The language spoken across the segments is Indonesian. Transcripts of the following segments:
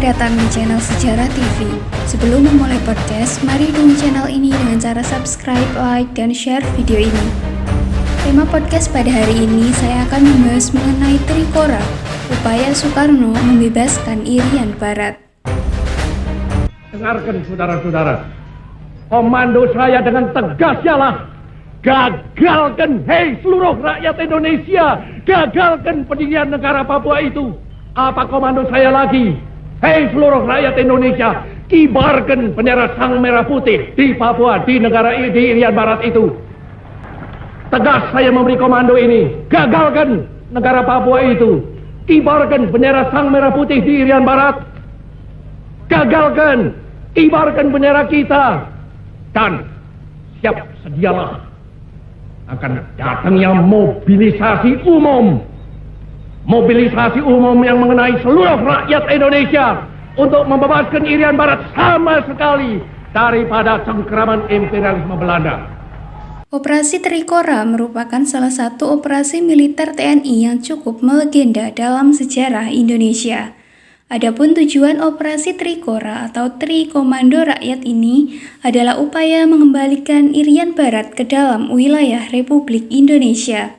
Selamat datang di channel Sejarah TV. Sebelum memulai podcast, mari dukung channel ini dengan cara subscribe, like, dan share video ini. Tema podcast pada hari ini saya akan membahas mengenai Trikora, upaya Soekarno membebaskan Irian Barat. Dengarkan saudara-saudara, komando saya dengan tegas ialah gagalkan, hei seluruh rakyat Indonesia, gagalkan pendirian negara Papua itu. Apa komando saya lagi? Hei seluruh rakyat Indonesia, kibarkan bendera sang merah putih di Papua, di negara di Irian Barat itu. Tegas saya memberi komando ini, gagalkan negara Papua itu, kibarkan bendera sang merah putih di Irian Barat. Gagalkan, kibarkan bendera kita, dan siap sedialah akan datangnya mobilisasi umum. Mobilisasi umum yang mengenai seluruh rakyat Indonesia untuk membebaskan Irian Barat sama sekali daripada cengkeraman imperialisme Belanda. Operasi Trikora merupakan salah satu operasi militer TNI yang cukup melegenda dalam sejarah Indonesia. Adapun tujuan operasi Trikora atau Tri Komando Rakyat ini adalah upaya mengembalikan Irian Barat ke dalam wilayah Republik Indonesia.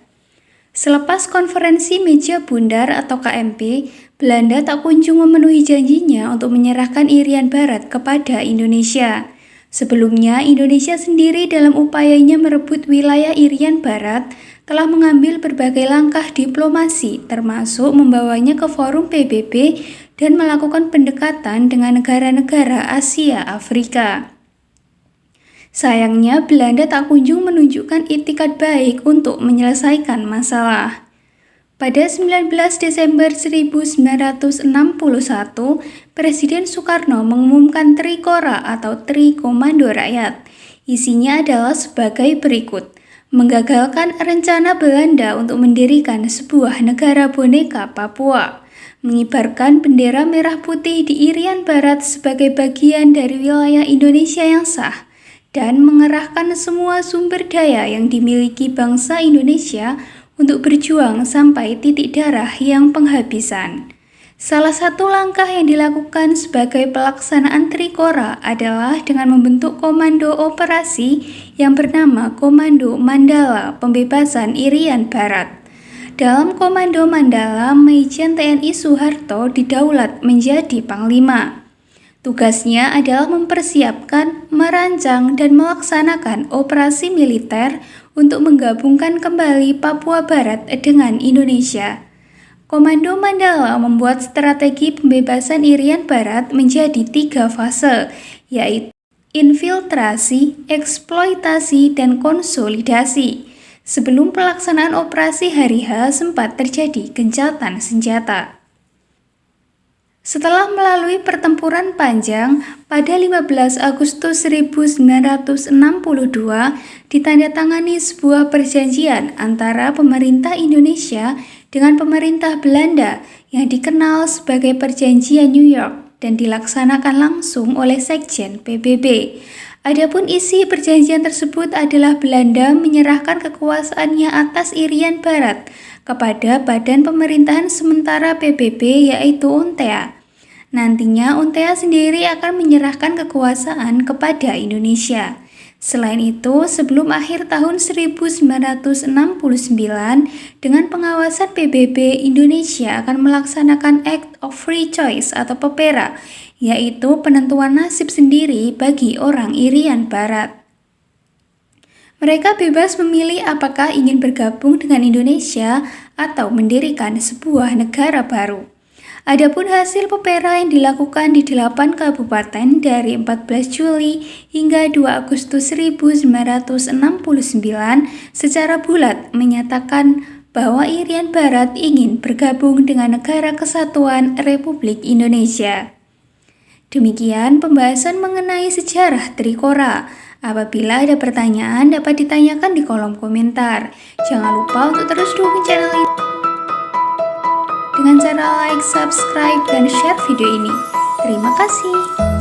Selepas konferensi Meja Bundar atau KMP, Belanda tak kunjung memenuhi janjinya untuk menyerahkan Irian Barat kepada Indonesia. Sebelumnya, Indonesia sendiri dalam upayanya merebut wilayah Irian Barat telah mengambil berbagai langkah diplomasi, termasuk membawanya ke forum PBB dan melakukan pendekatan dengan negara-negara Asia Afrika. Sayangnya, Belanda tak kunjung menunjukkan itikat baik untuk menyelesaikan masalah. Pada 19 Desember 1961, Presiden Soekarno mengumumkan Trikora atau Tri Komando Rakyat. Isinya adalah sebagai berikut: menggagalkan rencana Belanda untuk mendirikan sebuah negara boneka Papua, mengibarkan bendera merah putih di Irian Barat sebagai bagian dari wilayah Indonesia yang sah, dan mengerahkan semua sumber daya yang dimiliki bangsa Indonesia untuk berjuang sampai titik darah yang penghabisan. Salah satu langkah yang dilakukan sebagai pelaksanaan Trikora adalah dengan membentuk komando operasi yang bernama Komando Mandala Pembebasan Irian Barat. Dalam Komando Mandala, Majen TNI Soeharto didaulat menjadi Panglima. Tugasnya adalah mempersiapkan, merancang, dan melaksanakan operasi militer untuk menggabungkan kembali Papua Barat dengan Indonesia. Komando Mandala membuat strategi pembebasan Irian Barat menjadi 3 fase, yaitu infiltrasi, eksploitasi, dan konsolidasi. Sebelum pelaksanaan operasi hari H sempat terjadi gencatan senjata. Setelah melalui pertempuran panjang, pada 15 Agustus 1962 ditandatangani sebuah perjanjian antara pemerintah Indonesia dengan pemerintah Belanda yang dikenal sebagai Perjanjian New York dan dilaksanakan langsung oleh Sekjen PBB. Adapun isi perjanjian tersebut adalah Belanda menyerahkan kekuasaannya atas Irian Barat kepada Badan Pemerintahan Sementara PBB yaitu UNTEA. Nantinya UNTEA sendiri akan menyerahkan kekuasaan kepada Indonesia. Selain itu, sebelum akhir tahun 1969, dengan pengawasan PBB, Indonesia akan melaksanakan Act of Free Choice atau PEPERA, yaitu penentuan nasib sendiri bagi orang Irian Barat. Mereka bebas memilih apakah ingin bergabung dengan Indonesia atau mendirikan sebuah negara baru. Adapun hasil PEPERA yang dilakukan di 8 kabupaten dari 14 Juli hingga 2 Agustus 1969 secara bulat menyatakan bahwa Irian Barat ingin bergabung dengan Negara Kesatuan Republik Indonesia. Demikian pembahasan mengenai sejarah Trikora. Apabila ada pertanyaan dapat ditanyakan di kolom komentar. Jangan lupa untuk terus dukung channel ini dengan cara like, subscribe, dan share video ini. Terima kasih.